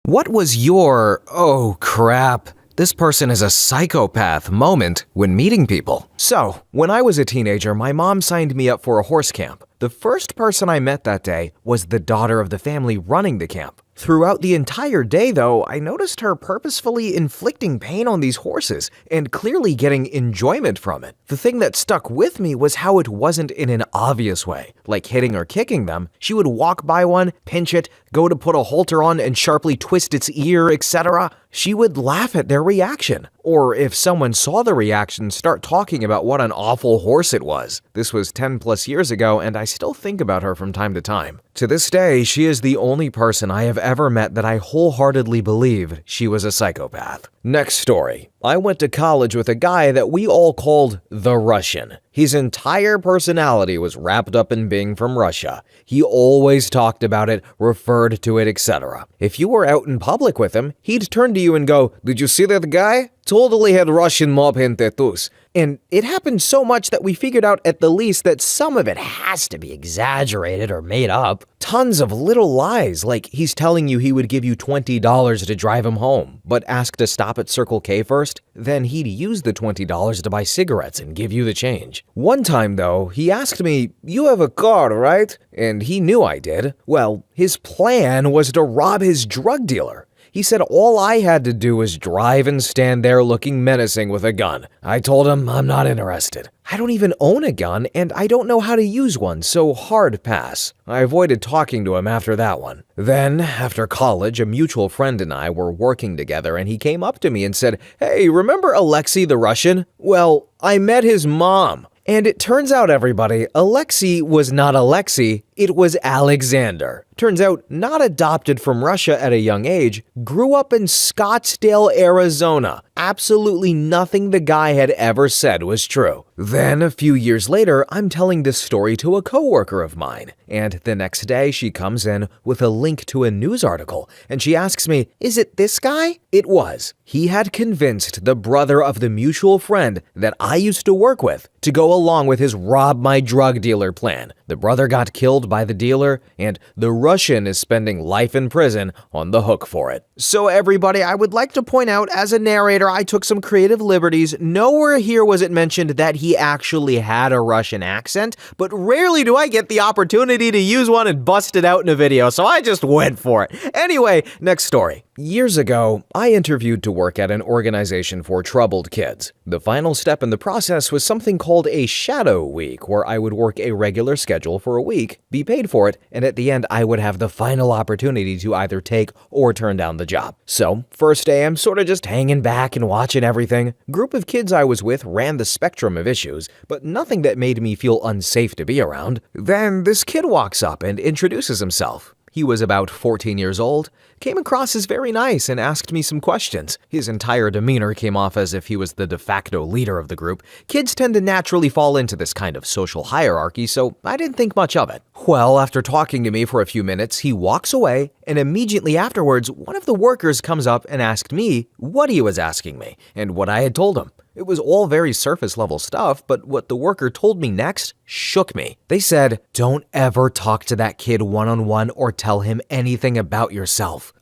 What was your, oh crap, this person is a psychopath moment when meeting people? So, when I was a teenager, my mom signed me up for a horse camp. The first person I met that day was the daughter of the family running the camp. Throughout the entire day, though, I noticed her purposefully inflicting pain on these horses and clearly getting enjoyment from it. The thing that stuck with me was how it wasn't in an obvious way, like hitting or kicking them. She would walk by one, pinch it, go to put a halter on and sharply twist its ear, etc. She would laugh at their reaction. Or if someone saw the reaction, start talking about what an awful horse it was. This was 10 plus years ago, and I still think about her from time to time. To this day, she is the only person I have ever met that I wholeheartedly believe she was a psychopath. Next story. I went to college with a guy that we all called the Russian. His entire personality was wrapped up in being from Russia. He always talked about it, referred to it, etc. If you were out in public with him, he'd turn to you and go, "Did you see that guy? Totally had Russian mob in tattoos." And it happened so much that we figured out at the least that some of it has to be exaggerated or made up. Tons of little lies, like he's telling you he would give you $20 to drive him home, but ask to stop at Circle K first. Then he'd use the $20 to buy cigarettes and give you the change. One time, though, he asked me, "You have a car, right?" And he knew I did. Well, his plan was to rob his drug dealer. He said all I had to do was drive and stand there looking menacing with a gun. I told him I'm not interested. I don't even own a gun, and I don't know how to use one, so hard pass. I avoided talking to him after that one. Then, after college, a mutual friend and I were working together, and he came up to me and said, "Hey, remember Alexei the Russian?" Well, I met his mom. And it turns out, everybody, Alexei was not Alexei, it was Alexander. Turns out, not adopted from Russia at a young age, grew up in Scottsdale, Arizona. Absolutely nothing the guy had ever said was true. Then, a few years later, I'm telling this story to a coworker of mine. And the next day, she comes in with a link to a news article, and she asks me, "Is it this guy?" It was. He had convinced the brother of the mutual friend that I used to work with to go along with his rob my drug dealer plan. The brother got killed by the dealer, and the Russian is spending life in prison on the hook for it. So everybody, I would like to point out, as a narrator, I took some creative liberties. Nowhere here was it mentioned that he actually had a Russian accent, but rarely do I get the opportunity to use one and bust it out in a video, so I just went for it. Anyway, next story. Years ago, I interviewed to work at an organization for troubled kids. The final step in the process was something called a shadow week, where I would work a regular schedule for a week, be paid for it, and at the end I would have the final opportunity to either take or turn down the job. So, first day I'm sort of just hanging back and watching everything. Group of kids I was with ran the spectrum of issues, but nothing that made me feel unsafe to be around. Then this kid walks up and introduces himself. He was about 14 years old, came across as very nice and asked me some questions. His entire demeanor came off as if he was the de facto leader of the group. Kids tend to naturally fall into this kind of social hierarchy, so I didn't think much of it. Well, after talking to me for a few minutes, he walks away, and immediately afterwards, one of the workers comes up and asked me what he was asking me and what I had told him. It was all very surface-level stuff, but what the worker told me next shook me. They said, "Don't ever talk to that kid one-on-one or tell him anything about yourself."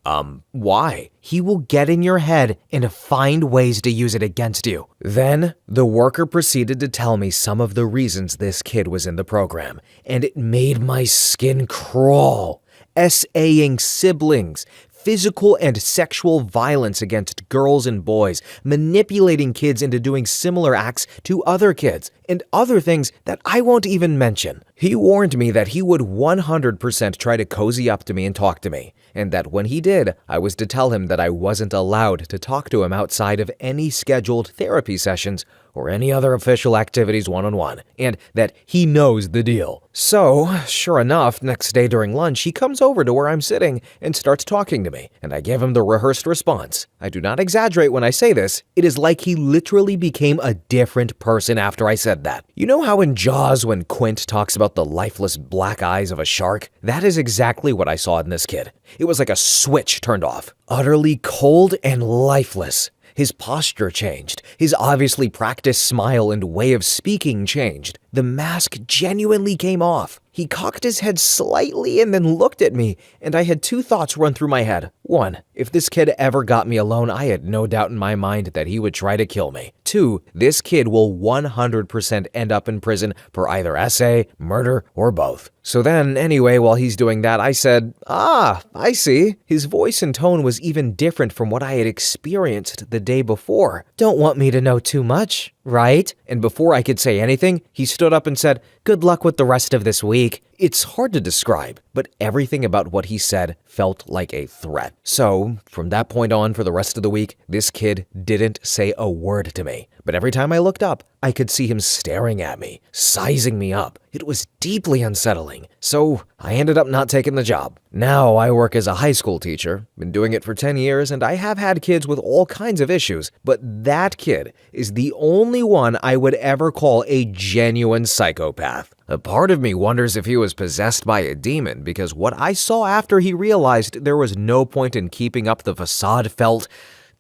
Why? He will get in your head and find ways to use it against you. Then, the worker proceeded to tell me some of the reasons this kid was in the program, and it made my skin crawl. SAing siblings, physical and sexual violence against girls and boys, manipulating kids into doing similar acts to other kids, and other things that I won't even mention. He warned me that he would 100% try to cozy up to me and talk to me, and that when he did, I was to tell him that I wasn't allowed to talk to him outside of any scheduled therapy sessions or any other official activities one-on-one, and that he knows the deal. So, sure enough, next day during lunch, he comes over to where I'm sitting and starts talking to me, and I give him the rehearsed response. I do not exaggerate when I say this. It is like he literally became a different person after I said that. You know how in Jaws when Quint talks about the lifeless black eyes of a shark? That is exactly what I saw in this kid. It was like a switch turned off. Utterly cold and lifeless. His posture changed. His obviously practiced smile and way of speaking changed. The mask genuinely came off. He cocked his head slightly and then looked at me, and I had two thoughts run through my head. One, If this kid ever got me alone, I had no doubt in my mind that he would try to kill me. 2. This kid will 100% end up in prison for either essay, murder, or both. So then, anyway, while he's doing that, I said, I see. His voice and tone was even different from what I had experienced the day before. Don't want me to know too much, right? And before I could say anything, he stood up and said, good luck with the rest of this week. It's hard to describe, but everything about what he said felt like a threat. So, from that point on for the rest of the week, this kid didn't say a word to me. But every time I looked up, I could see him staring at me, sizing me up. It was deeply unsettling, so I ended up not taking the job. Now I work as a high school teacher, been doing it for 10 years, and I have had kids with all kinds of issues, but that kid is the only one I would ever call a genuine psychopath. A part of me wonders if he was possessed by a demon, because what I saw after he realized there was no point in keeping up the facade felt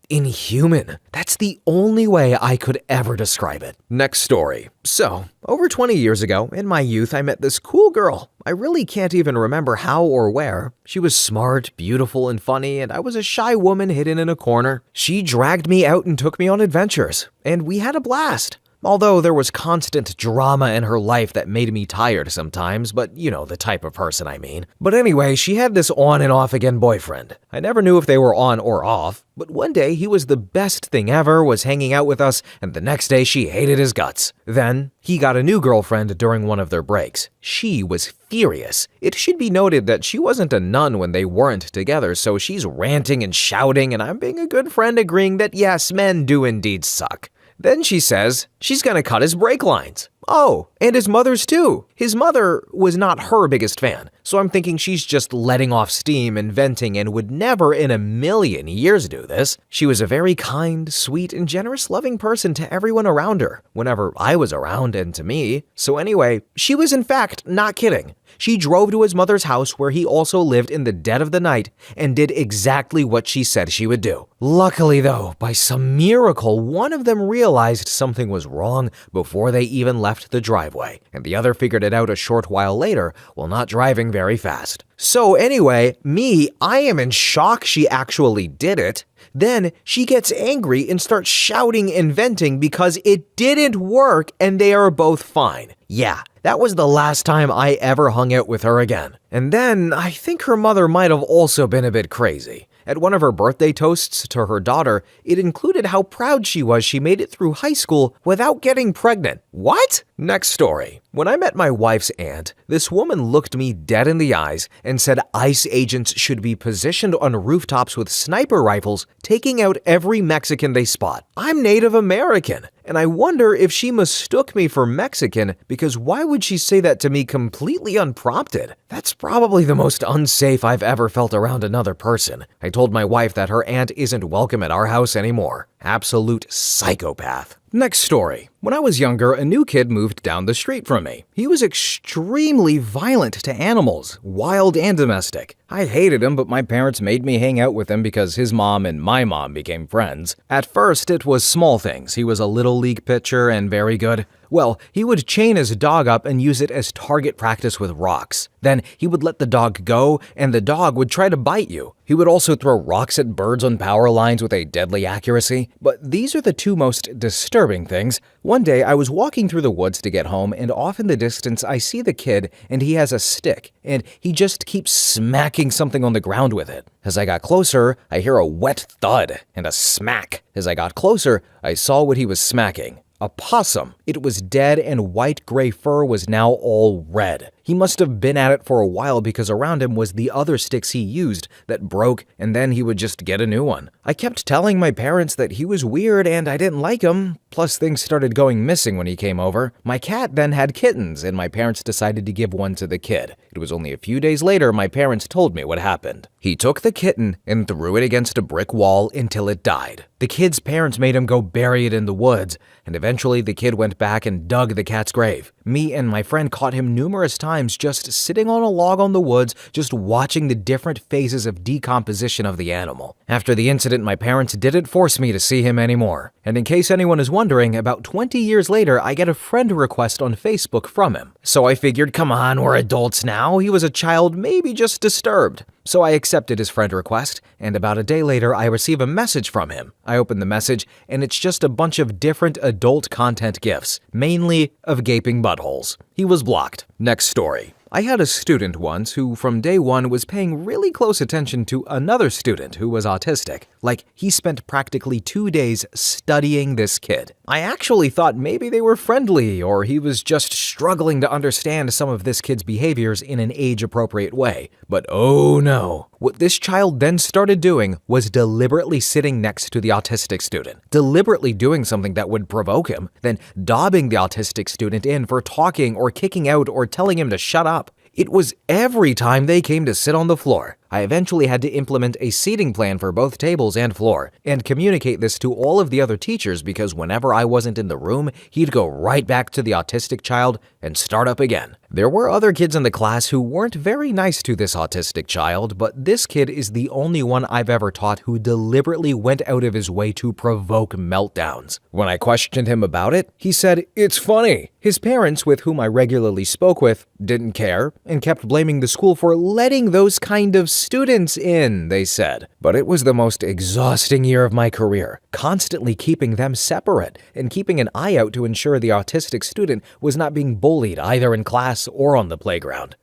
inhuman. That's the only way I could ever describe it. Next story. So, over 20 years ago, in my youth, I met this cool girl. I really can't even remember how or where. She was smart, beautiful, and funny, and I was a shy woman hidden in a corner. She dragged me out and took me on adventures, and we had a blast. Although there was constant drama in her life that made me tired sometimes, but you know the type of person I mean. But anyway, she had this on and off again boyfriend. I never knew if they were on or off, but one day he was the best thing ever, was hanging out with us, and the next day she hated his guts. Then, he got a new girlfriend during one of their breaks. She was furious. It should be noted that she wasn't a nun when they weren't together, so she's ranting and shouting, and I'm being a good friend agreeing that yes, men do indeed suck. Then she says she's gonna cut his brake lines. Oh, and his mother's too. His mother was not her biggest fan, so I'm thinking she's just letting off steam and venting and would never in a million years do this. She was a very kind, sweet, and generous loving person to everyone around her, whenever I was around and to me. So anyway, she was in fact not kidding. She drove to his mother's house where he also lived in the dead of the night and did exactly what she said she would do. Luckily though, by some miracle, one of them realized something was wrong before they even left the driveway, and the other figured it out a short while later while not driving very fast. So anyway, I am in shock she actually did it. Then she gets angry and starts shouting and venting because it didn't work and they are both fine. Yeah, that was the last time I ever hung out with her again. And then I think her mother might have also been a bit crazy. At one of her birthday toasts to her daughter, it included how proud she was she made it through high school without getting pregnant. What? Next story. When I met my wife's aunt, this woman looked me dead in the eyes and said ICE agents should be positioned on rooftops with sniper rifles, taking out every Mexican they spot. I'm Native American, and I wonder if she mistook me for Mexican, because why would she say that to me completely unprompted? That's probably the most unsafe I've ever felt around another person. I told my wife that her aunt isn't welcome at our house anymore. Absolute psychopath. Next story. When I was younger, a new kid moved down the street from me. He was extremely violent to animals, wild and domestic. I hated him, but my parents made me hang out with him because his mom and my mom became friends. At first, it was small things. He was a little league pitcher and very good. Well, he would chain his dog up and use it as target practice with rocks. Then he would let the dog go, and the dog would try to bite you. He would also throw rocks at birds on power lines with a deadly accuracy. But these are the two most disturbing things. One day, I was walking through the woods to get home, and off in the distance, I see the kid, and he has a stick, and he just keeps smacking something on the ground with it. As I got closer, I hear a wet thud and a smack. As I got closer, I saw what he was smacking. A possum. It was dead and white-gray fur was now all red. He must have been at it for a while because around him was the other sticks he used that broke, and then he would just get a new one. I kept telling my parents that he was weird and I didn't like him, plus things started going missing when he came over. My cat then had kittens, and my parents decided to give one to the kid. It was only a few days later my parents told me what happened. He took the kitten and threw it against a brick wall until it died. The kid's parents made him go bury it in the woods, and eventually the kid went back and dug the cat's grave. Me and my friend caught him numerous times just sitting on a log on the woods, just watching the different phases of decomposition of the animal. After the incident, my parents didn't force me to see him anymore. And in case anyone is wondering, about 20 years later, I get a friend request on Facebook from him. So I figured, come on, we're adults now. He was a child, maybe just disturbed. So I accepted his friend request, and about a day later I receive a message from him. I open the message, and it's just a bunch of different adult content gifs, mainly of gaping buttholes. He was blocked. Next story. I had a student once who from day one was paying really close attention to another student who was autistic. Like, he spent practically 2 days studying this kid. I actually thought maybe they were friendly or he was just struggling to understand some of this kid's behaviors in an age-appropriate way. But oh no. What this child then started doing was deliberately sitting next to the autistic student, deliberately doing something that would provoke him, then dobbing the autistic student in for talking or kicking out or telling him to shut up. It was every time they came to sit on the floor. I eventually had to implement a seating plan for both tables and floor, and communicate this to all of the other teachers because whenever I wasn't in the room, he'd go right back to the autistic child and start up again. There were other kids in the class who weren't very nice to this autistic child, but this kid is the only one I've ever taught who deliberately went out of his way to provoke meltdowns. When I questioned him about it, he said, "It's funny." His parents, with whom I regularly spoke with, didn't care and kept blaming the school for letting those kind of students in, they said. But it was the most exhausting year of my career, constantly keeping them separate and keeping an eye out to ensure the autistic student was not being bullied either in class or on the playground.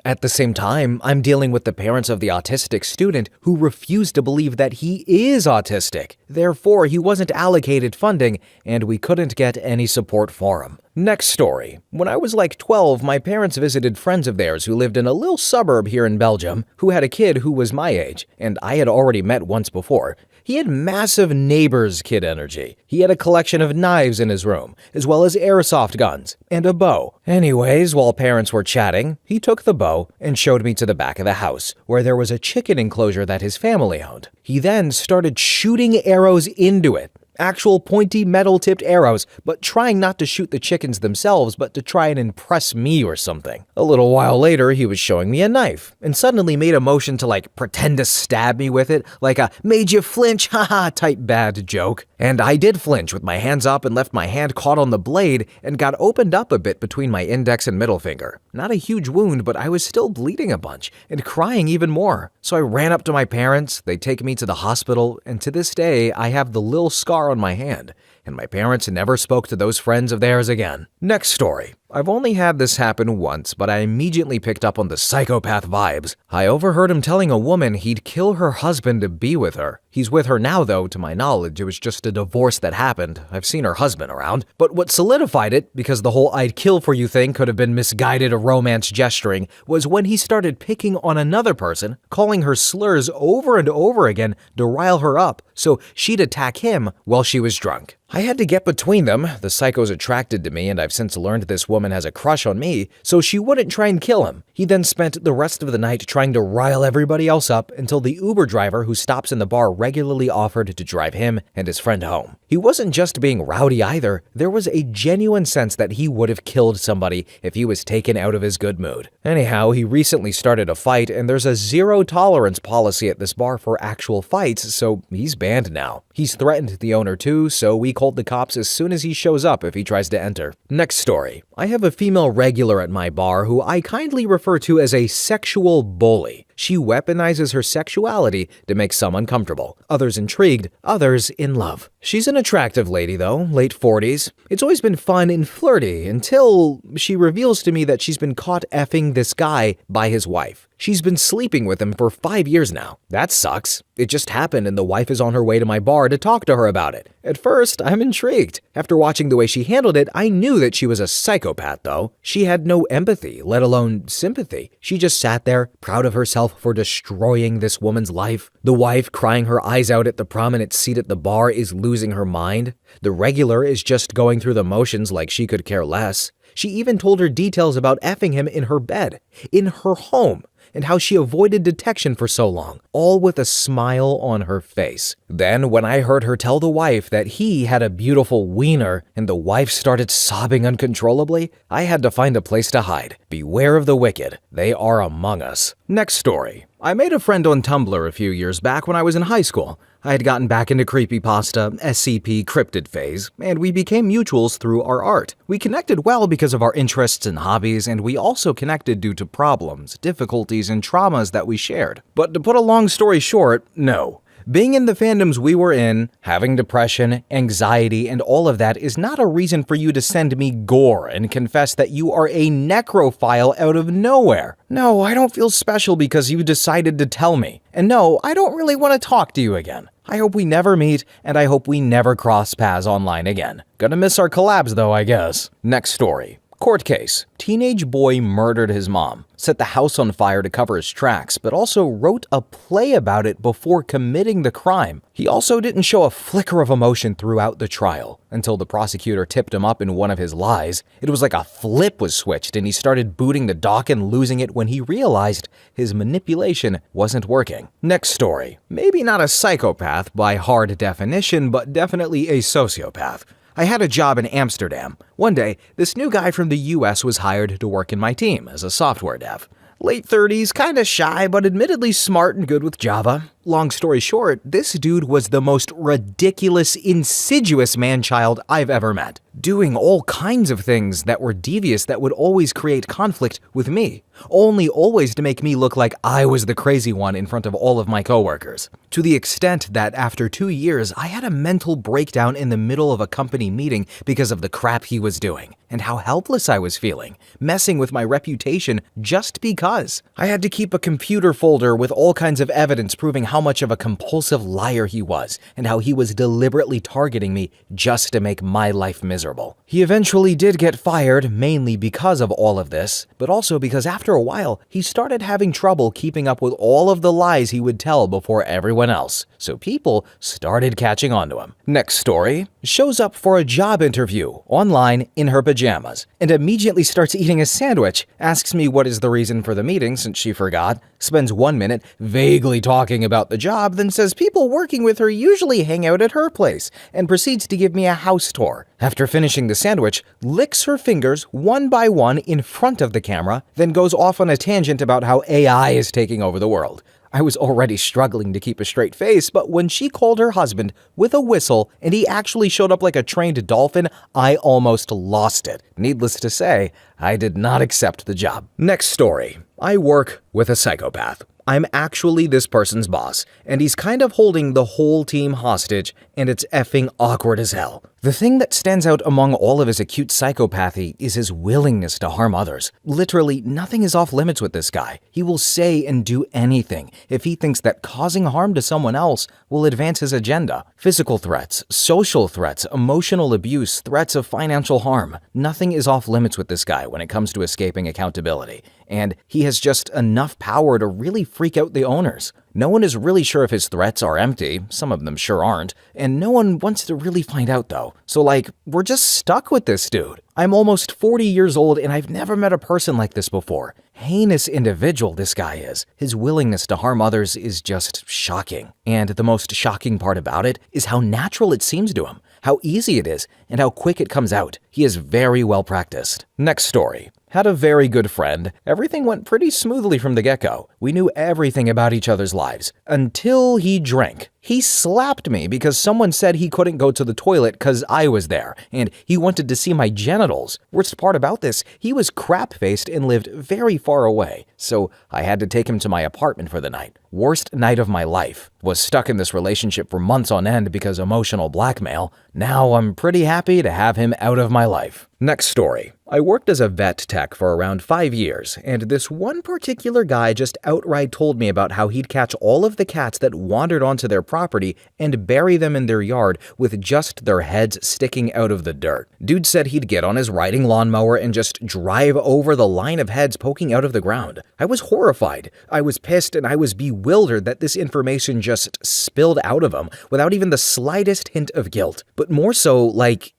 At the same time, I'm dealing with the parents of the autistic student who refuse to believe that he is autistic. Therefore, he wasn't allocated funding, and we couldn't get any support for him. Next story. When I was like 12, my parents visited friends of theirs who lived in a little suburb here in Belgium who had a kid who was my age, and I had already met once before. He had massive neighbor's kid energy. He had a collection of knives in his room, as well as airsoft guns, and a bow. Anyways, while parents were chatting, he took the bow and showed me to the back of the house, where there was a chicken enclosure that his family owned. He then started shooting arrows into it. Actual pointy metal-tipped arrows, but trying not to shoot the chickens themselves, but to try and impress me or something. A little while later, he was showing me a knife, and suddenly made a motion to pretend to stab me with it, like a "made you flinch, haha" type bad joke. And I did flinch with my hands up and left my hand caught on the blade and got opened up a bit between my index and middle finger. Not a huge wound, but I was still bleeding a bunch and crying even more. So I ran up to my parents, they take me to the hospital, and to this day, I have the little scar on my hand, and my parents never spoke to those friends of theirs again. Next story. I've only had this happen once, but I immediately picked up on the psychopath vibes. I overheard him telling a woman he'd kill her husband to be with her. He's with her now, though, to my knowledge. It was just a divorce that happened. I've seen her husband around. But what solidified it, because the whole "I'd kill for you" thing could have been misguided romance gesturing, was when he started picking on another person, calling her slurs over and over again to rile her up, so she'd attack him while she was drunk. I had to get between them. The psycho's attracted to me, and I've since learned this woman has a crush on me, so she wouldn't try and kill him. He then spent the rest of the night trying to rile everybody else up until the Uber driver who stops in the bar regularly offered to drive him and his friend home. He wasn't just being rowdy either. There was a genuine sense that he would have killed somebody if he was taken out of his good mood. Anyhow, he recently started a fight, and there's a zero-tolerance policy at this bar for actual fights, so he's banned now. He's threatened the owner too, so we called the cops as soon as he shows up if he tries to enter. Next story. I have a female regular at my bar who I kindly refer to as a sexual bully. She weaponizes her sexuality to make some uncomfortable, others intrigued, others in love. She's an attractive lady though, late 40s. It's always been fun and flirty until she reveals to me that she's been caught effing this guy by his wife. She's been sleeping with him for 5 years now. That sucks. It just happened and the wife is on her way to my bar to talk to her about it. At first, I'm intrigued. After watching the way she handled it, I knew that she was a psychopath though. She had no empathy, let alone sympathy. She just sat there, proud of herself for destroying this woman's life. The wife, crying her eyes out at the prominent seat at the bar, is losing her mind. The regular is just going through the motions like she could care less. She even told her details about effing him in her bed, in her home, and how she avoided detection for so long, all with a smile on her face. Then, when I heard her tell the wife that he had a beautiful wiener and the wife started sobbing uncontrollably, I had to find a place to hide. Beware of the wicked. They are among us. Next story. I made a friend on Tumblr a few years back when I was in high school. I had gotten back into creepypasta, SCP, cryptid phase, and we became mutuals through our art. We connected well because of our interests and hobbies, and we also connected due to problems, difficulties, and traumas that we shared. But to put a long story short, no. Being in the fandoms we were in, having depression, anxiety, and all of that is not a reason for you to send me gore and confess that you are a necrophile out of nowhere. No, I don't feel special because you decided to tell me. And no, I don't really want to talk to you again. I hope we never meet, and I hope we never cross paths online again. Gonna miss our collabs though, I guess. Next story. Court case. Teenage boy murdered his mom, set the house on fire to cover his tracks, but also wrote a play about it before committing the crime. He also didn't show a flicker of emotion throughout the trial, until the prosecutor tipped him up in one of his lies. It was like a flip was switched and he started booting the dock and losing it when he realized his manipulation wasn't working. Next story. Maybe not a psychopath by hard definition, but definitely a sociopath. I had a job in Amsterdam. One day, this new guy from the US was hired to work in my team as a software dev. Late 30s, kinda shy, but admittedly smart and good with Java. Long story short, this dude was the most ridiculous, insidious man-child I've ever met, doing all kinds of things that were devious that would always create conflict with me, only always to make me look like I was the crazy one in front of all of my coworkers. To the extent that after 2 years, I had a mental breakdown in the middle of a company meeting because of the crap he was doing, and how helpless I was feeling, messing with my reputation just because. I had to keep a computer folder with all kinds of evidence proving how much of a compulsive liar he was, and how he was deliberately targeting me just to make my life miserable. He eventually did get fired, mainly because of all of this, but also because after a while, he started having trouble keeping up with all of the lies he would tell before everyone else, so people started catching on to him. Next story. Shows up for a job interview, online, in her pajamas, and immediately starts eating a sandwich, asks me what is the reason for the meeting since she forgot, spends 1 minute vaguely talking about the job, then says people working with her usually hang out at her place, and proceeds to give me a house tour. After finishing the sandwich, licks her fingers one by one in front of the camera, then goes off on a tangent about how AI is taking over the world. I was already struggling to keep a straight face, but when she called her husband with a whistle and he actually showed up like a trained dolphin, I almost lost it. Needless to say, I did not accept the job. Next story. I work with a psychopath. I'm actually this person's boss, and he's kind of holding the whole team hostage, and it's effing awkward as hell. The thing that stands out among all of his acute psychopathy is his willingness to harm others. Literally, nothing is off limits with this guy. He will say and do anything if he thinks that causing harm to someone else will advance his agenda. Physical threats, social threats, emotional abuse, threats of financial harm. Nothing is off limits with this guy when it comes to escaping accountability. And he has just enough power to really freak out the owners. No one is really sure if his threats are empty, some of them sure aren't, and no one wants to really find out though. So we're just stuck with this dude. I'm almost 40 years old and I've never met a person like this before. Heinous individual this guy is. His willingness to harm others is just shocking. And the most shocking part about it is how natural it seems to him, how easy it is, and how quick it comes out. He is very well practiced. Next story. Had a very good friend. Everything went pretty smoothly from the get-go. We knew everything about each other's lives. Until he drank. He slapped me because someone said he couldn't go to the toilet because I was there, and he wanted to see my genitals. Worst part about this, he was crap-faced and lived very far away, so I had to take him to my apartment for the night. Worst night of my life. Was stuck in this relationship for months on end because emotional blackmail. Now I'm pretty happy to have him out of my life. Next story. I worked as a vet tech for around 5 years, and this one particular guy just outright told me about how he'd catch all of the cats that wandered onto their property and bury them in their yard with just their heads sticking out of the dirt. Dude said he'd get on his riding lawnmower and just drive over the line of heads poking out of the ground. I was horrified. I was pissed and I was bewildered that this information just spilled out of him without even the slightest hint of guilt. But more so,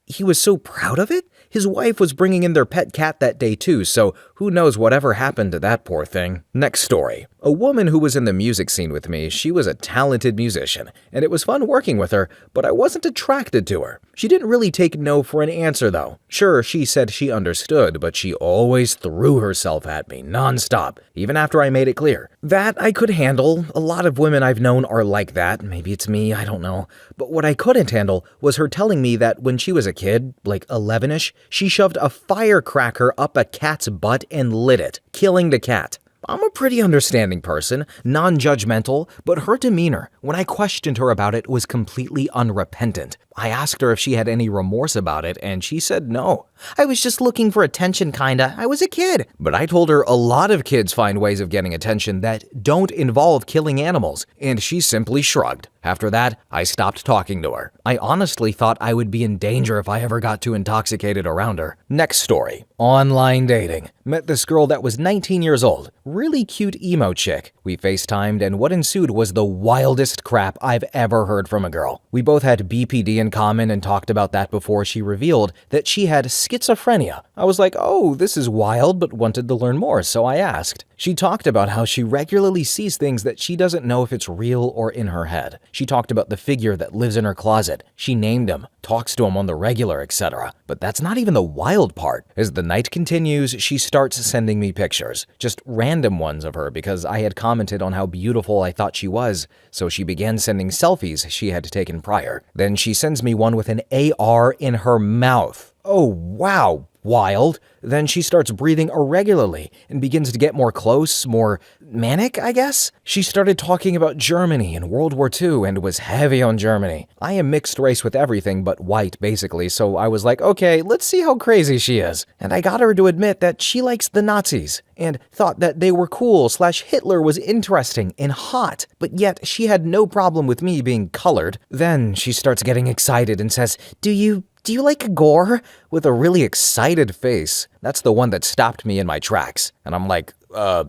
he was so proud of it. His wife was bringing in their pet cat that day too, so who Who knows whatever happened to that poor thing? Next story. A woman who was in the music scene with me, she was a talented musician, and it was fun working with her, but I wasn't attracted to her. She didn't really take no for an answer though. Sure, she said she understood, but she always threw herself at me nonstop, even after I made it clear. That I could handle. A lot of women I've known are like that. Maybe it's me, I don't know. But what I couldn't handle was her telling me that when she was a kid, like 11ish, she shoved a firecracker up a cat's butt and lit it, killing the cat. I'm a pretty understanding person, non-judgmental, but her demeanor, when I questioned her about it, was completely unrepentant. I asked her if she had any remorse about it, and she said no. I was just looking for attention, kinda. I was a kid. But I told her a lot of kids find ways of getting attention that don't involve killing animals, and she simply shrugged. After that, I stopped talking to her. I honestly thought I would be in danger if I ever got too intoxicated around her. Next story. Online dating. Met this girl that was 19 years old. Really cute emo chick. We FaceTimed, and what ensued was the wildest crap I've ever heard from a girl. We both had BPD in common and talked about that before she revealed that she had schizophrenia. I was like, oh, this is wild, but wanted to learn more, so I asked. She talked about how she regularly sees things that she doesn't know if it's real or in her head. She talked about the figure that lives in her closet. She named him, talks to him on the regular, etc. But that's not even the wild part. As the night continues, she starts sending me pictures, just random ones of her because I had commented on how beautiful I thought she was, so she began sending selfies she had taken prior. Then she sends me one with an AR in her mouth. Oh, wow. Wild. Then she starts breathing irregularly and begins to get more close, more manic, I guess? She started talking about Germany and World War II and was heavy on Germany. I am mixed race with everything but white, basically, so I was like, okay, let's see how crazy she is. And I got her to admit that she likes the Nazis and thought that they were cool / Hitler was interesting and hot, but yet she had no problem with me being colored. Then she starts getting excited and says, Do you like gore? With a really excited face. That's the one that stopped me in my tracks. And I'm like,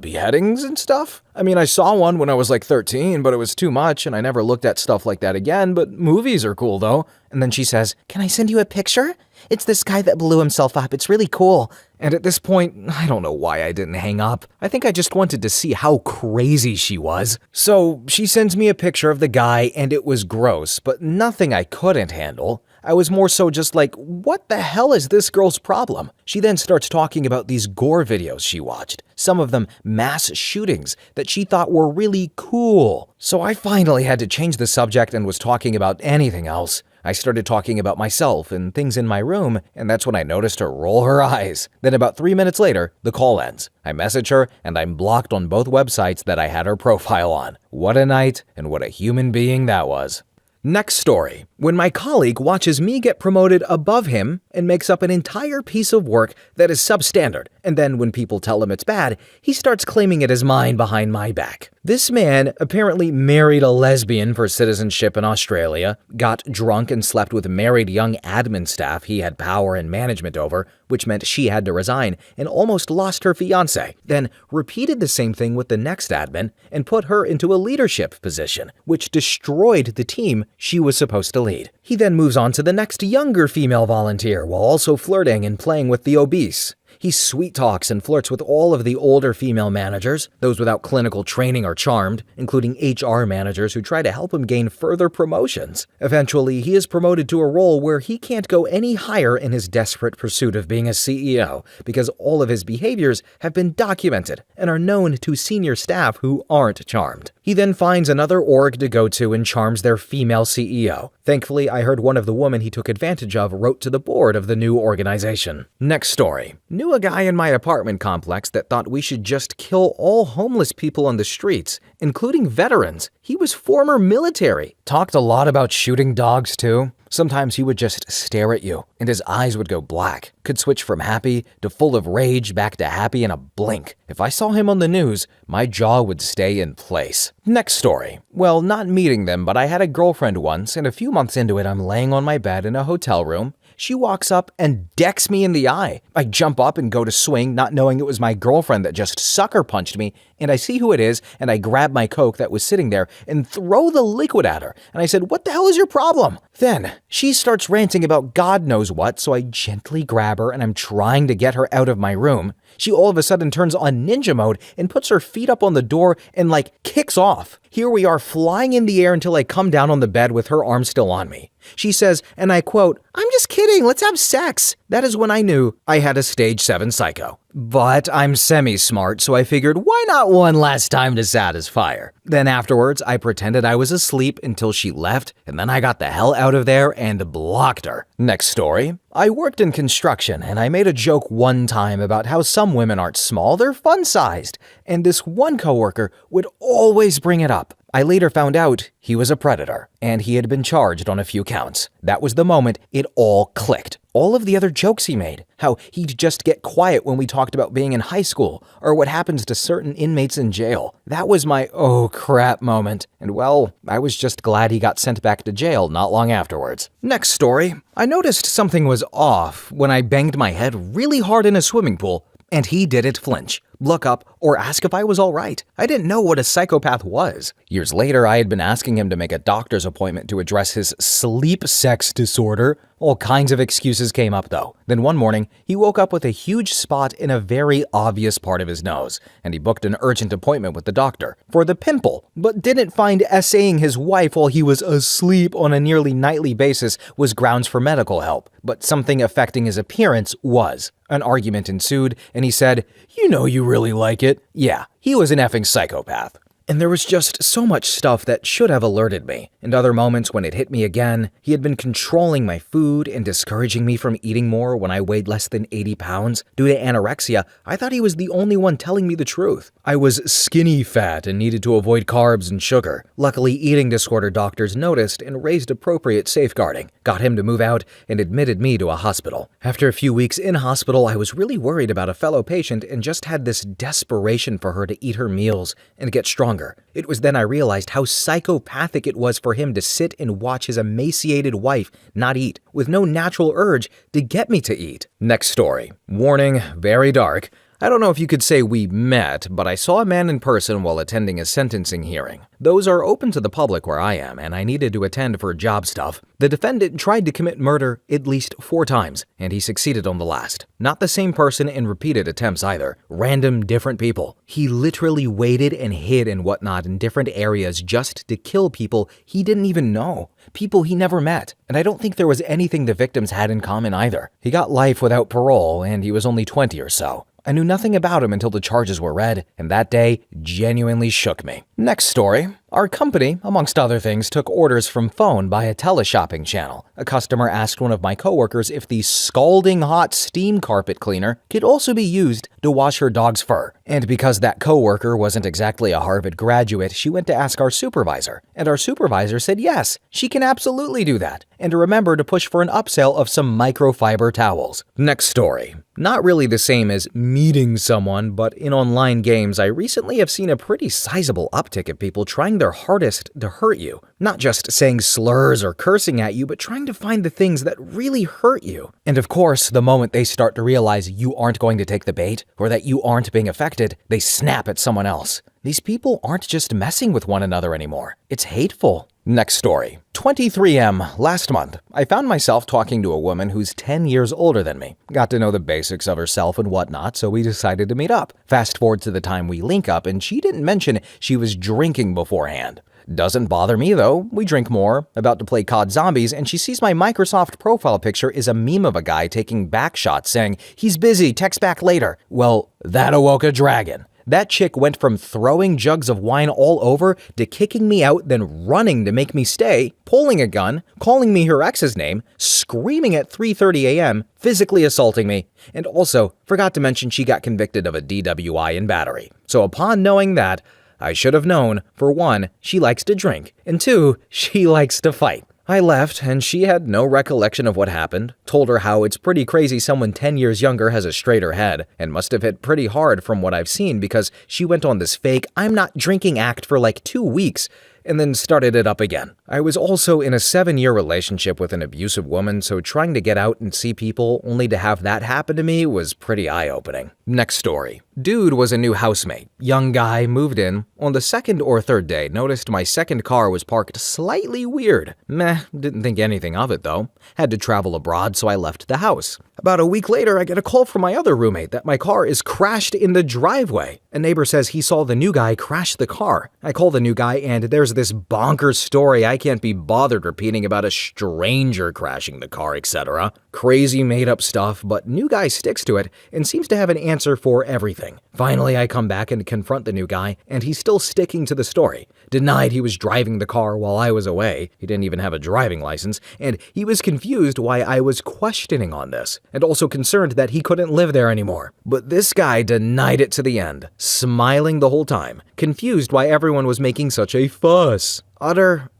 beheadings and stuff? I mean, I saw one when I was like 13, but it was too much and I never looked at stuff like that again, but movies are cool though. And then she says, can I send you a picture? It's this guy that blew himself up. It's really cool. And at this point, I don't know why I didn't hang up. I think I just wanted to see how crazy she was. So she sends me a picture of the guy and it was gross, but nothing I couldn't handle. I was more so just like, what the hell is this girl's problem? She then starts talking about these gore videos she watched, some of them mass shootings that she thought were really cool. So I finally had to change the subject and was talking about anything else. I started talking about myself and things in my room, and that's when I noticed her roll her eyes. Then about 3 minutes later, the call ends. I message her, and I'm blocked on both websites that I had her profile on. What a night, and what a human being that was. Next story. When my colleague watches me get promoted above him and makes up an entire piece of work that is substandard, and then when people tell him it's bad, he starts claiming it is mine behind my back. This man apparently married a lesbian for citizenship in Australia, got drunk and slept with married young admin staff he had power and management over, which meant she had to resign, and almost lost her fiancé. Then repeated the same thing with the next admin and put her into a leadership position, which destroyed the team she was supposed to lead. He then moves on to the next younger female volunteer while also flirting and playing with the obese. He sweet talks and flirts with all of the older female managers, those without clinical training or charmed, including HR managers who try to help him gain further promotions. Eventually, he is promoted to a role where he can't go any higher in his desperate pursuit of being a CEO, because all of his behaviors have been documented and are known to senior staff who aren't charmed. He then finds another org to go to and charms their female CEO. Thankfully, I heard one of the women he took advantage of wrote to the board of the new organization. Next story. Knew a guy in my apartment complex that thought we should just kill all homeless people on the streets, including veterans. He was former military. Talked a lot about shooting dogs too. Sometimes he would just stare at you, and his eyes would go black. Could switch from happy to full of rage back to happy in a blink. If I saw him on the news, my jaw would stay in place. Next story. Well, not meeting them, but I had a girlfriend once, and a few months into it, I'm laying on my bed in a hotel room. She walks up and decks me in the eye. I jump up and go to swing, not knowing it was my girlfriend that just sucker punched me, and I see who it is, and I grab my Coke that was sitting there and throw the liquid at her. And I said, "What the hell is your problem?" Then she starts ranting about God knows what, so I gently grab her and I'm trying to get her out of my room. She all of a sudden turns on ninja mode and puts her feet up on the door and kicks off. Here we are flying in the air until I come down on the bed with her arm still on me. She says, and I quote, "I'm just kidding, let's have sex." That is when I knew I had a stage 7 psycho. But I'm semi-smart, so I figured why not one last time to satisfy her. Then afterwards, I pretended I was asleep until she left, and then I got the hell out of there and blocked her. Next story. I worked in construction, and I made a joke one time about how some women aren't small, they're fun-sized. And this one coworker would always bring it up. I later found out he was a predator, and he had been charged on a few counts. That was the moment it all clicked. All of the other jokes he made, how he'd just get quiet when we talked about being in high school, or what happens to certain inmates in jail. That was my oh crap moment. And well, I was just glad he got sent back to jail not long afterwards. Next story. I noticed something was off when I banged my head really hard in a swimming pool, and he didn't flinch, look up, or ask if I was all right. I didn't know what a psychopath was. Years later, I had been asking him to make a doctor's appointment to address his sleep sex disorder. All kinds of excuses came up though. Then one morning, he woke up with a huge spot in a very obvious part of his nose, and he booked an urgent appointment with the doctor for the pimple, but didn't find essaying his wife while he was asleep on a nearly nightly basis was grounds for medical help. But something affecting his appearance was. An argument ensued, and he said, "You know you really like it." Yeah, he was an effing psychopath. And there was just so much stuff that should have alerted me. And other moments when it hit me again, he had been controlling my food and discouraging me from eating more when I weighed less than 80 pounds. Due to anorexia, I thought he was the only one telling me the truth. I was skinny fat and needed to avoid carbs and sugar. Luckily, eating disorder doctors noticed and raised appropriate safeguarding, got him to move out, and admitted me to a hospital. After a few weeks in hospital, I was really worried about a fellow patient and just had this desperation for her to eat her meals and get stronger. It was then I realized how psychopathic it was for him to sit and watch his emaciated wife not eat, with no natural urge to get me to eat. Next story. Warning, very dark. I don't know if you could say we met, but I saw a man in person while attending a sentencing hearing. Those are open to the public where I am, and I needed to attend for job stuff. The defendant tried to commit murder at least 4 times, and he succeeded on the last. Not the same person in repeated attempts either. Random, different people. He literally waited and hid and whatnot in different areas just to kill people he didn't even know. People he never met. And I don't think there was anything the victims had in common either. He got life without parole, and he was only 20 or so. I knew nothing about him until the charges were read, and that day genuinely shook me. Next story. Our company, amongst other things, took orders from phone by a teleshopping channel. A customer asked one of my coworkers if the scalding hot steam carpet cleaner could also be used to wash her dog's fur. And because that coworker wasn't exactly a Harvard graduate, she went to ask our supervisor. And our supervisor said yes, she can absolutely do that. And to remember to push for an upsell of some microfiber towels. Next story. Not really the same as meeting someone, but in online games, I recently have seen a pretty sizable uptick of people trying their hardest to hurt you. Not just saying slurs or cursing at you, but trying to find the things that really hurt you. And of course, the moment they start to realize you aren't going to take the bait, or that you aren't being affected, they snap at someone else. These people aren't just messing with one another anymore. It's hateful. Next story. 23M last month. I found myself talking to a woman who's 10 years older than me. Got to know the basics of herself and whatnot, so we decided to meet up. Fast forward to the time we link up, and she didn't mention she was drinking beforehand. Doesn't bother me though. We drink more, about to play COD Zombies, and she sees my Microsoft profile picture is a meme of a guy taking back shots saying, "He's busy, text back later." Well, that awoke a dragon. That chick went from throwing jugs of wine all over to kicking me out, then running to make me stay, pulling a gun, calling me her ex's name, screaming at 3:30 a.m., physically assaulting me, and also forgot to mention she got convicted of a DWI and battery. So upon knowing that, I should have known, for one, she likes to drink, and two, she likes to fight. I left, and she had no recollection of what happened, told her how it's pretty crazy someone 10 years younger has a straighter head, and must have hit pretty hard from what I've seen because she went on this fake "I'm not drinking" act for like 2 weeks, and then started it up again. I was also in a 7-year relationship with an abusive woman, so trying to get out and see people only to have that happen to me was pretty eye-opening. Next story. Dude was a new housemate. Young guy, moved in. On the second or third day, noticed my second car was parked slightly weird. Meh, didn't think anything of it though. Had to travel abroad, so I left the house. About a week later, I get a call from my other roommate that my car is crashed in the driveway. A neighbor says he saw the new guy crash the car. I call the new guy and there's this bonkers story I can't be bothered repeating about a stranger crashing the car, etc. Crazy made-up stuff, but new guy sticks to it and seems to have an answer for everything. Finally, I come back and confront the new guy, and he's still sticking to the story. Denied he was driving the car while I was away. He didn't even have a driving license, and he was confused why I was questioning on this, and also concerned that he couldn't live there anymore. But this guy denied it to the end, smiling the whole time, confused why everyone was making such a fuss. Utter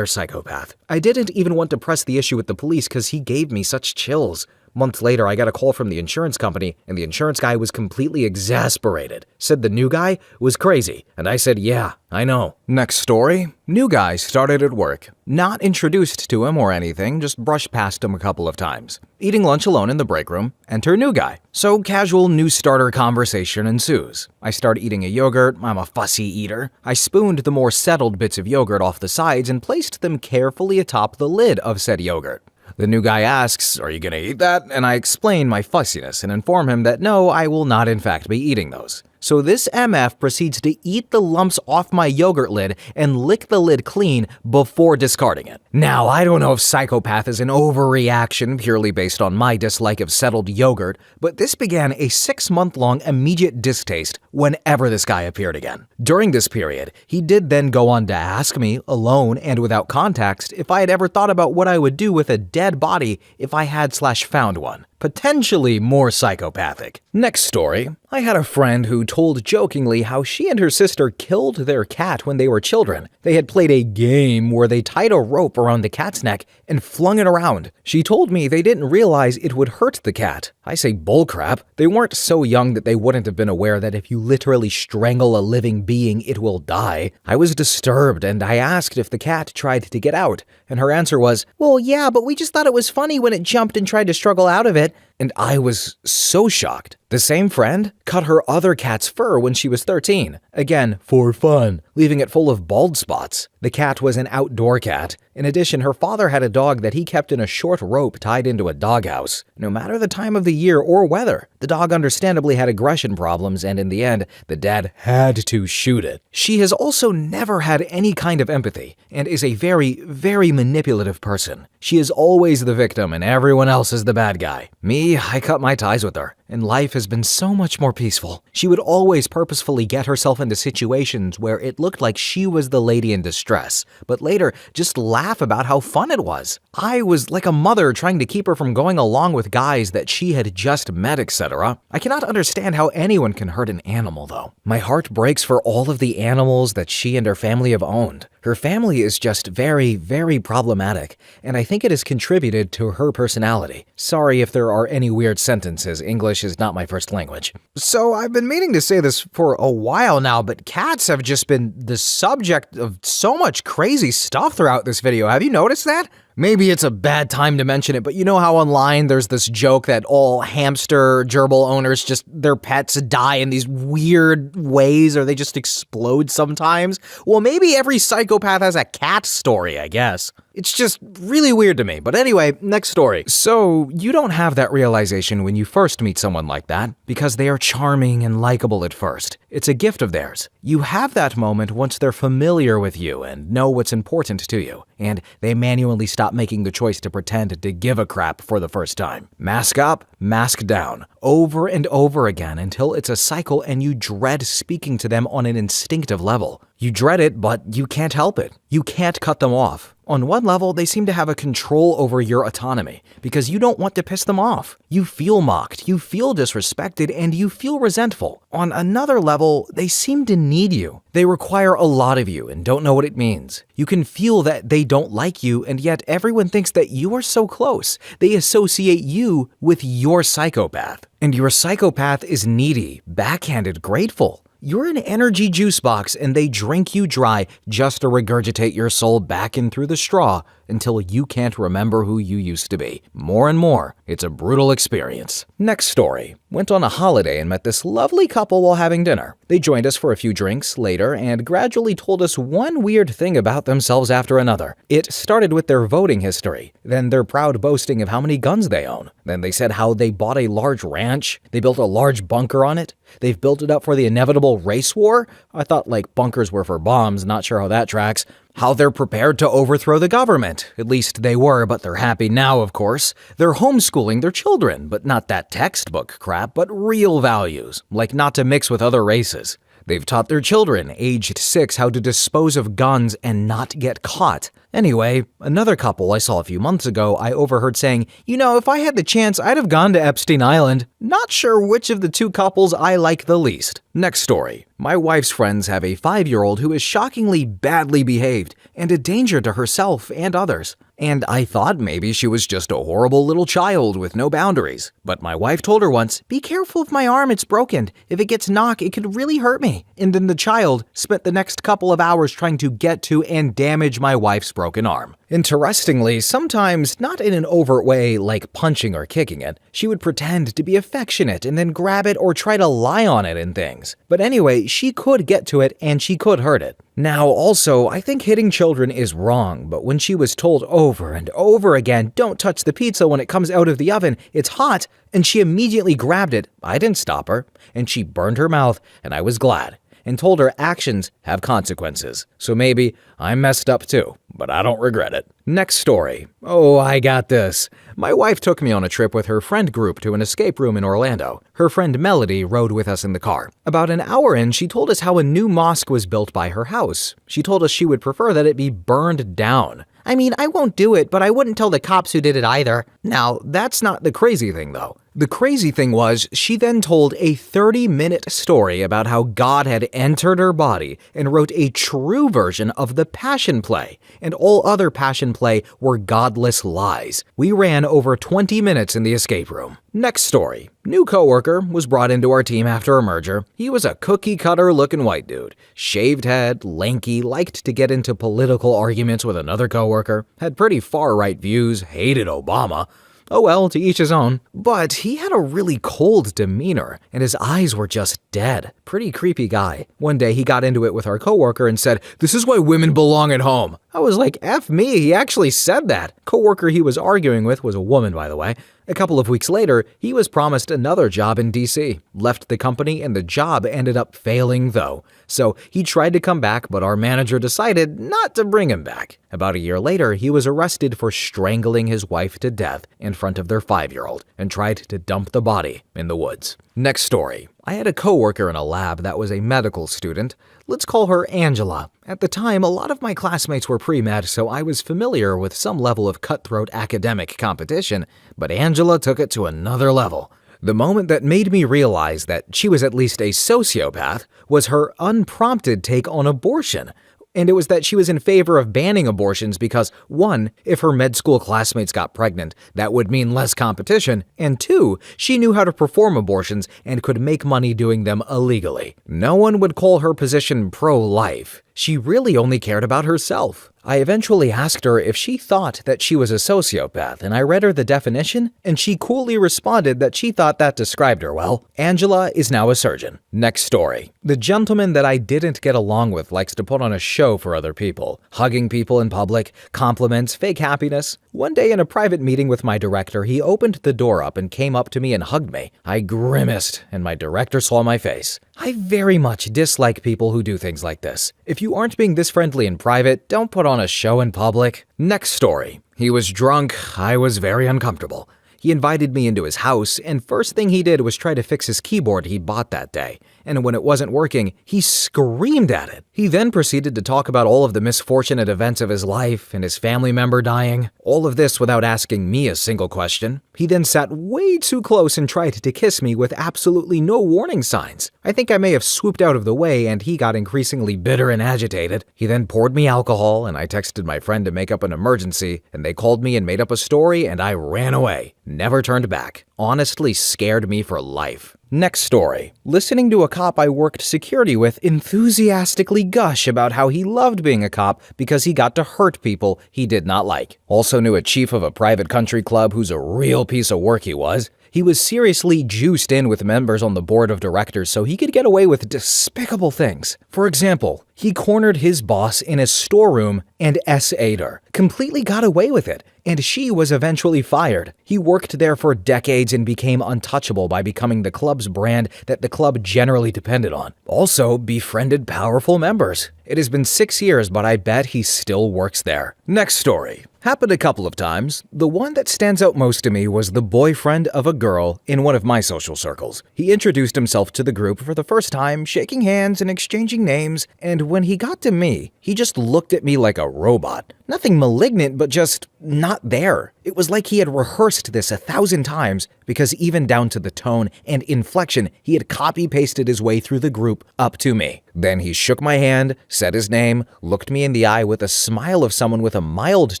psychopath. I didn't even want to press the issue with the police because he gave me such chills. Months later, I got a call from the insurance company, and the insurance guy was completely exasperated. Said the new guy was crazy, and I said, yeah, I know. Next story. New guy started at work. Not introduced to him or anything, just brushed past him a couple of times. Eating lunch alone in the break room, enter new guy. So casual new starter conversation ensues. I start eating a yogurt, I'm a fussy eater. I spooned the more settled bits of yogurt off the sides and placed them carefully atop the lid of said yogurt. The new guy asks, "Are you gonna eat that?" And I explain my fussiness and inform him that no, I will not in fact be eating those. So this MF proceeds to eat the lumps off my yogurt lid and lick the lid clean before discarding it. Now, I don't know if psychopath is an overreaction purely based on my dislike of settled yogurt, but this began a 6-month-long immediate distaste whenever this guy appeared again. During this period, he did then go on to ask me, alone and without context, if I had ever thought about what I would do with a dead body if I had/found one. Potentially more psychopathic. Next story. I had a friend who told jokingly how she and her sister killed their cat when they were children. They had played a game where they tied a rope around the cat's neck and flung it around. She told me they didn't realize it would hurt the cat. I say bullcrap. They weren't so young that they wouldn't have been aware that if you literally strangle a living being, it will die. I was disturbed and I asked if the cat tried to get out, and her answer was, "Well, yeah, but we just thought it was funny when it jumped and tried to struggle out of it." And I was so shocked. The same friend cut her other cat's fur when she was 13. Again, for fun, leaving it full of bald spots. The cat was an outdoor cat. In addition, her father had a dog that he kept in a short rope tied into a doghouse. No matter the time of the year or weather, the dog understandably had aggression problems, and in the end, the dad had to shoot it. She has also never had any kind of empathy, and is a very, very manipulative person. She is always the victim, and everyone else is the bad guy. Me, I cut my ties with her, and life has been so much more peaceful. She would always purposefully get herself into situations where it looked like she was the lady in distress, but later just laugh about how fun it was. I was like a mother trying to keep her from going along with guys that she had just met, etc. I cannot understand how anyone can hurt an animal, though. My heart breaks for all of the animals that she and her family have owned. Her family is just very, very problematic, and I think it has contributed to her personality. Sorry if there are any weird sentences. English is not my first language. So I've been meaning to say this for a while now, but cats have just been the subject of so much crazy stuff throughout this video. Have you noticed that? Maybe it's a bad time to mention it, but you know how online there's this joke that all hamster gerbil owners just, their pets die in these weird ways, or they just explode sometimes? Well, maybe every psychopath has a cat story, I guess. It's just really weird to me. But anyway, next story. So, you don't have that realization when you first meet someone like that, because they are charming and likable at first. It's a gift of theirs. You have that moment once they're familiar with you and know what's important to you, and they manually stop making the choice to pretend to give a crap for the first time. Mask up, mask down, over and over again until it's a cycle and you dread speaking to them on an instinctive level. You dread it, but you can't help it. You can't cut them off. On one level, they seem to have a control over your autonomy because you don't want to piss them off. You feel mocked, you feel disrespected, and you feel resentful. On another level, they seem to need you. They require a lot of you and don't know what it means. You can feel that they don't like you, and yet everyone thinks that you are so close. They associate you with your psychopath. And your psychopath is needy, backhanded, grateful. You're an energy juice box and they drink you dry just to regurgitate your soul back in through the straw until you can't remember who you used to be. More and more, it's a brutal experience. Next story. Went on a holiday and met this lovely couple while having dinner. They joined us for a few drinks later and gradually told us one weird thing about themselves after another. It started with their voting history, then their proud boasting of how many guns they own. Then they said how they bought a large ranch, they built a large bunker on it, they've built it up for the inevitable race war. I thought like bunkers were for bombs, not sure how that tracks. How they're prepared to overthrow the government. At least they were, but they're happy now, of course. They're homeschooling their children, but not that textbook crap, but real values, like not to mix with other races. They've taught their children, aged 6, how to dispose of guns and not get caught. Anyway, another couple I saw a few months ago, I overheard saying, if I had the chance, I'd have gone to Epstein Island. Not sure which of the two couples I like the least. Next story. My wife's friends have a 5-year-old who is shockingly badly behaved and a danger to herself and others. And I thought maybe she was just a horrible little child with no boundaries. But my wife told her once, "Be careful of my arm, it's broken. If it gets knocked, it could really hurt me." And then the child spent the next couple of hours trying to get to and damage my wife's broken arm. Interestingly, sometimes, not in an overt way like punching or kicking it, she would pretend to be affectionate and then grab it or try to lie on it and things. But anyway, she could get to it and she could hurt it. Now, also, I think hitting children is wrong, but when she was told over and over again, "Don't touch the pizza when it comes out of the oven, it's hot," and she immediately grabbed it, I didn't stop her, and she burned her mouth, and I was glad, and told her actions have consequences. So maybe I messed up too, but I don't regret it. Next story. Oh, I got this. My wife took me on a trip with her friend group to an escape room in Orlando. Her friend Melody rode with us in the car. About an hour in, she told us how a new mosque was built by her house. She told us she would prefer that it be burned down. I mean, I won't do it, but I wouldn't tell the cops who did it either. Now, that's not the crazy thing, though. The crazy thing was, she then told a 30-minute story about how God had entered her body and wrote a true version of the Passion Play, and all other Passion Play were godless lies. We ran over 20 minutes in the escape room. Next story. New coworker was brought into our team after a merger. He was a cookie-cutter-looking white dude. Shaved head, lanky, liked to get into political arguments with another coworker, had pretty far-right views, hated Obama. Oh well, to each his own. But he had a really cold demeanor, and his eyes were just dead. Pretty creepy guy. One day he got into it with our coworker and said, "This is why women belong at home." I was like, F me, he actually said that. Coworker he was arguing with was a woman, by the way. A couple of weeks later, he was promised another job in DC. Left the company and the job ended up failing though. So he tried to come back, but our manager decided not to bring him back. About a year later, he was arrested for strangling his wife to death in front of their 5-year-old and tried to dump the body in the woods. Next story. I had a coworker in a lab that was a medical student. Let's call her Angela. At the time, a lot of my classmates were pre-med, so I was familiar with some level of cutthroat academic competition, but Angela took it to another level. The moment that made me realize that she was at least a sociopath was her unprompted take on abortion. And it was that she was in favor of banning abortions because, 1, if her med school classmates got pregnant, that would mean less competition, and 2, she knew how to perform abortions and could make money doing them illegally. No one would call her position pro-life. She really only cared about herself. I eventually asked her if she thought that she was a sociopath, and I read her the definition, and she coolly responded that she thought that described her well. Angela is now a surgeon. Next story. The gentleman that I didn't get along with likes to put on a show for other people, hugging people in public, compliments, fake happiness. One day in a private meeting with my director, he opened the door up and came up to me and hugged me. I grimaced, and my director saw my face. I very much dislike people who do things like this. If you aren't being this friendly in private, don't put on a show in public. Next story. He was drunk. I was very uncomfortable. He invited me into his house, and first thing he did was try to fix his keyboard he bought that day. And when it wasn't working, he screamed at it. He then proceeded to talk about all of the misfortunate events of his life and his family member dying. All of this without asking me a single question. He then sat way too close and tried to kiss me with absolutely no warning signs. I think I may have swooped out of the way, and he got increasingly bitter and agitated. He then poured me alcohol, and I texted my friend to make up an emergency, and they called me and made up a story, and I ran away. Never turned back. Honestly scared me for life. Next story. Listening to a cop I worked security with enthusiastically gush about how he loved being a cop because he got to hurt people he did not like. Also knew a chief of a private country club who's a real piece of work he was. He was seriously juiced in with members on the board of directors so he could get away with despicable things. For example, he cornered his boss in a storeroom and SA'd her. Completely got away with it, and she was eventually fired. He worked there for decades and became untouchable by becoming the club's brand that the club generally depended on. Also, befriended powerful members. It has been 6 years, but I bet he still works there. Next story. Happened a couple of times. The one that stands out most to me was the boyfriend of a girl in one of my social circles. He introduced himself to the group for the first time, shaking hands and exchanging names, and when he got to me, he just looked at me like a robot. Nothing malignant, but just not there. It was like he had rehearsed this 1,000 times because even down to the tone and inflection, he had copy-pasted his way through the group up to me. Then he shook my hand, said his name, looked me in the eye with a smile of someone with a mild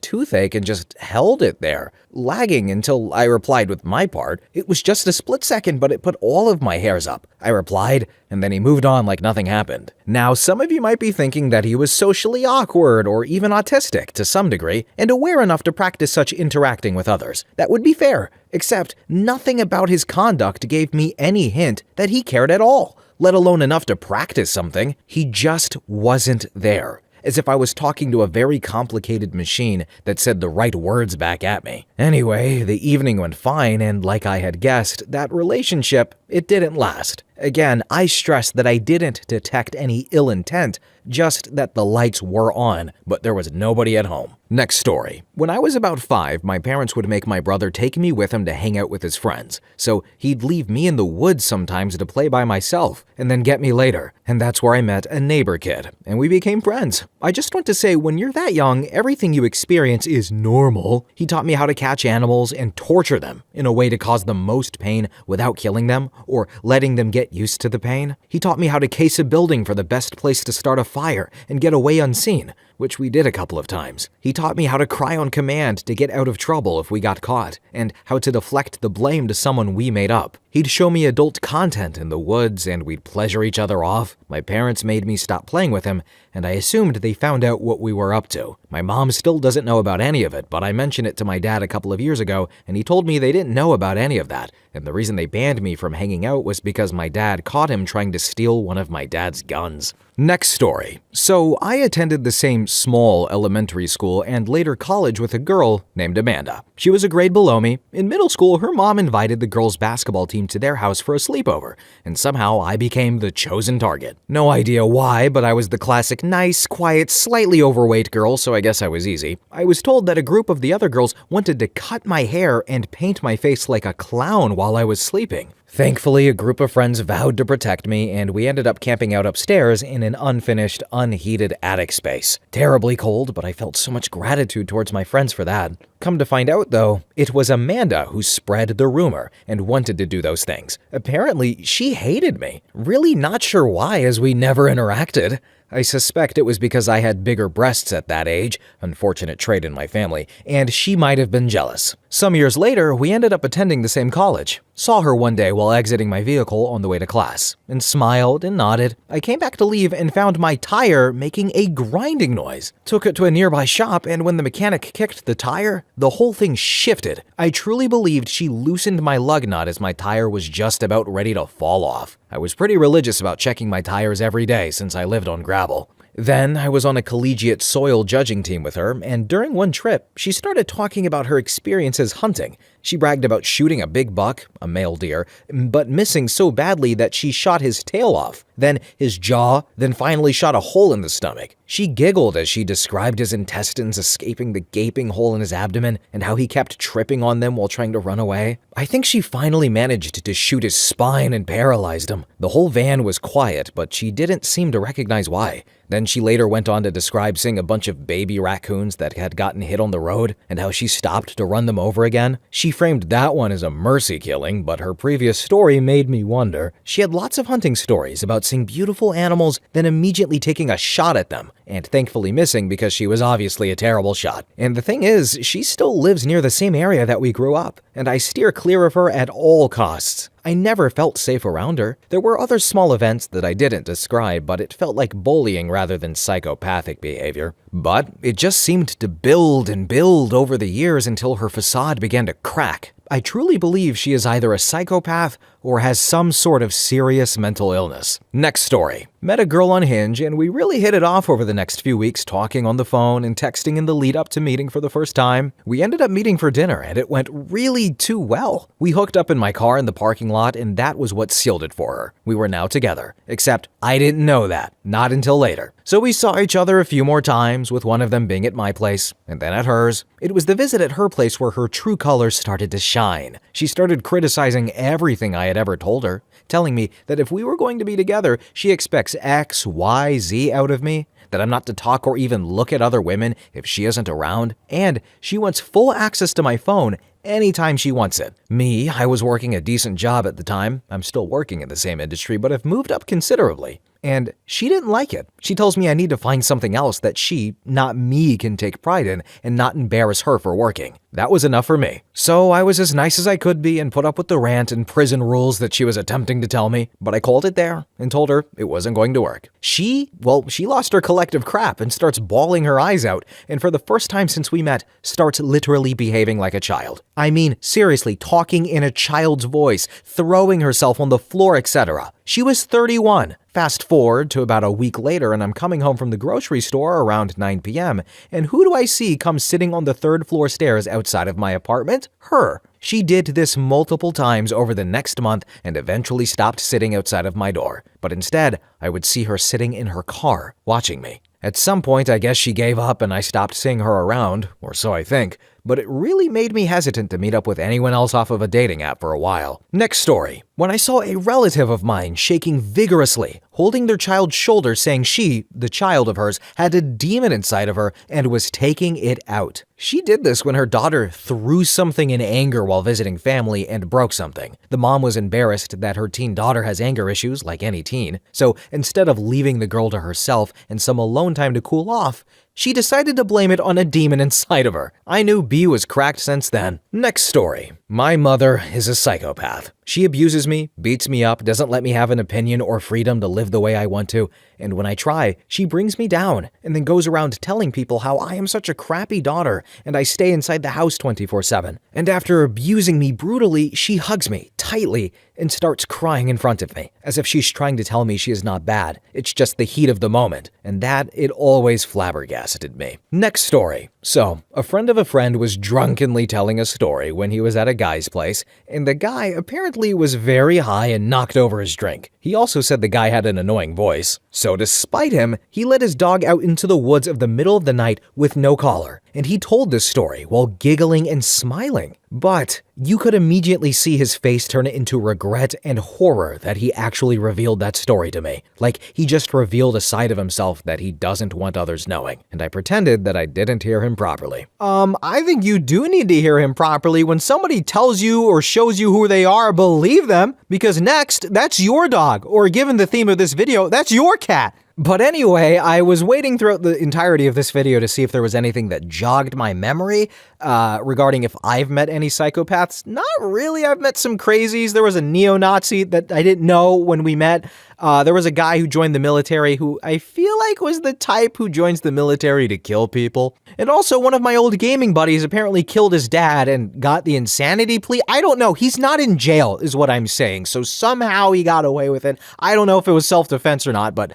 toothache and just held it there, lagging until I replied with my part. It was just a split second, but it put all of my hairs up. I replied, and then he moved on like nothing happened. Now, some of you might be thinking that he was socially awkward or even autistic to some degree and aware enough to practice such interacting with others. That would be fair, except nothing about his conduct gave me any hint that he cared at all, let alone enough to practice something. He just wasn't there, as if I was talking to a very complicated machine that said the right words back at me. Anyway, the evening went fine, and like I had guessed, that relationship, it didn't last. Again, I stress that I didn't detect any ill intent, just that the lights were on, but there was nobody at home. Next story. When I was about 5, my parents would make my brother take me with him to hang out with his friends. So he'd leave me in the woods sometimes to play by myself, and then get me later. And that's where I met a neighbor kid, and we became friends. I just want to say, when you're that young, everything you experience is normal. He taught me how to catch animals and torture them in a way to cause the most pain without killing them or letting them get used to the pain. He taught me how to case a building for the best place to start a fire and get away unseen, which we did a couple of times. He taught me how to cry on command to get out of trouble if we got caught, and how to deflect the blame to someone we made up. He'd show me adult content in the woods, and we'd pleasure each other off. My parents made me stop playing with him, and I assumed they found out what we were up to. My mom still doesn't know about any of it, but I mentioned it to my dad a couple of years ago, and he told me they didn't know about any of that, and the reason they banned me from hanging out was because my dad caught him trying to steal one of my dad's guns. Next story. So I attended the same small elementary school and later college with a girl named Amanda. She was a grade below me. In middle school, her mom invited the girls' basketball team to their house for a sleepover, and somehow I became the chosen target. No idea why, but I was the classic nice, quiet, slightly overweight girl, so I guess I was easy. I was told that a group of the other girls wanted to cut my hair and paint my face like a clown while I was sleeping. Thankfully, a group of friends vowed to protect me, and we ended up camping out upstairs in an unfinished, unheated attic space. Terribly cold, but I felt so much gratitude towards my friends for that. Come to find out, though, it was Amanda who spread the rumor and wanted to do those things. Apparently, she hated me. Really not sure why, as we never interacted. I suspect it was because I had bigger breasts at that age, unfortunate trait in my family, and she might have been jealous. Some years later, we ended up attending the same college. Saw her one day while exiting my vehicle on the way to class, and smiled and nodded. I came back to leave and found my tire making a grinding noise. Took it to a nearby shop, and when the mechanic kicked the tire, the whole thing shifted. I truly believed she loosened my lug nut as my tire was just about ready to fall off. I was pretty religious about checking my tires every day since I lived on gravel. Then I was on a collegiate soil judging team with her, and during one trip, she started talking about her experiences hunting. She bragged about shooting a big buck, a male deer, but missing so badly that she shot his tail off, then his jaw, then finally shot a hole in the stomach. She giggled as she described his intestines escaping the gaping hole in his abdomen and how he kept tripping on them while trying to run away. I think she finally managed to shoot his spine and paralyzed him. The whole van was quiet, but she didn't seem to recognize why. Then she later went on to describe seeing a bunch of baby raccoons that had gotten hit on the road and how she stopped to run them over again. She framed that one as a mercy killing, but her previous story made me wonder. She had lots of hunting stories about seeing beautiful animals, then immediately taking a shot at them, and thankfully missing because she was obviously a terrible shot. And the thing is, she still lives near the same area that we grew up, and I steer clear of her at all costs. I never felt safe around her. There were other small events that I didn't describe, but it felt like bullying rather than psychopathic behavior. But it just seemed to build and build over the years until her facade began to crack. I truly believe she is either a psychopath or has some sort of serious mental illness. Next story. Met a girl on Hinge and we really hit it off over the next few weeks, talking on the phone and texting in the lead up to meeting for the first time. We ended up meeting for dinner and it went really too well. We hooked up in my car in the parking lot and that was what sealed it for her. We were now together, except I didn't know that, not until later. So we saw each other a few more times, with one of them being at my place and then at hers. It was the visit at her place where her true colors started to shine. She started criticizing everything I had ever told her, telling me that if we were going to be together, she expects X, Y, Z out of me, that I'm not to talk or even look at other women if she isn't around, and she wants full access to my phone anytime she wants it. Me, I was working a decent job at the time. I'm still working in the same industry, but have moved up considerably. And she didn't like it. She tells me I need to find something else that she, not me, can take pride in and not embarrass her for working. That was enough for me. So I was as nice as I could be and put up with the rant and prison rules that she was attempting to tell me, but I called it there and told her it wasn't going to work. She lost her collective crap and starts bawling her eyes out, and for the first time since we met, starts literally behaving like a child. I mean, seriously, talking in a child's voice, throwing herself on the floor, etc. She was 31. Fast forward to about a week later and I'm coming home from the grocery store around 9 p.m. and who do I see come sitting on the third floor stairs outside of my apartment? Her. She did this multiple times over the next month and eventually stopped sitting outside of my door. But instead, I would see her sitting in her car, watching me. At some point, I guess she gave up and I stopped seeing her around, or so I think, but it really made me hesitant to meet up with anyone else off of a dating app for a while. Next story. When I saw a relative of mine shaking vigorously, holding their child's shoulder saying she, the child of hers, had a demon inside of her and was taking it out. She did this when her daughter threw something in anger while visiting family and broke something. The mom was embarrassed that her teen daughter has anger issues, like any teen, so instead of leaving the girl to herself and some alone time to cool off, she decided to blame it on a demon inside of her. I knew B was cracked since then. Next story. My mother is a psychopath. She abuses me, beats me up, doesn't let me have an opinion or freedom to live the way I want to, and when I try, she brings me down and then goes around telling people how I am such a crappy daughter and I stay inside the house 24/7. And after abusing me brutally, she hugs me tightly and starts crying in front of me, as if she's trying to tell me she is not bad. It's just the heat of the moment, and that it always flabbergasted me. Next story. So, a friend of a friend was drunkenly telling a story when he was at a guy's place, and the guy apparently was very high and knocked over his drink. He also said the guy had an annoying voice. So to spite him, he let his dog out into the woods of the middle of the night with no collar, and he told this story while giggling and smiling. But you could immediately see his face turn into regret and horror that he actually revealed that story to me. Like he just revealed a side of himself that he doesn't want others knowing. And I pretended that I didn't hear him properly. I think you do need to hear him properly. When somebody tells you or shows you who they are, believe them. Because next, that's your dog. Or given the theme of this video, that's your cat. But anyway, I was waiting throughout the entirety of this video to see if there was anything that jogged my memory regarding if I've met any psychopaths. Not really. I've met some crazies. There was a neo-Nazi that I didn't know when we met. There was a guy who joined the military who I feel like was the type who joins the military to kill people. And also one of my old gaming buddies apparently killed his dad and got the insanity plea. I don't know. He's not in jail is what I'm saying. So somehow he got away with it. I don't know if it was self-defense or not, but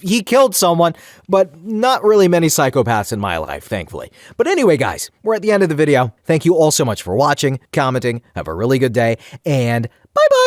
he killed someone, but not really many psychopaths in my life, thankfully. But anyway, guys, we're at the end of the video. Thank you all so much for watching, commenting. Have a really good day, and bye-bye.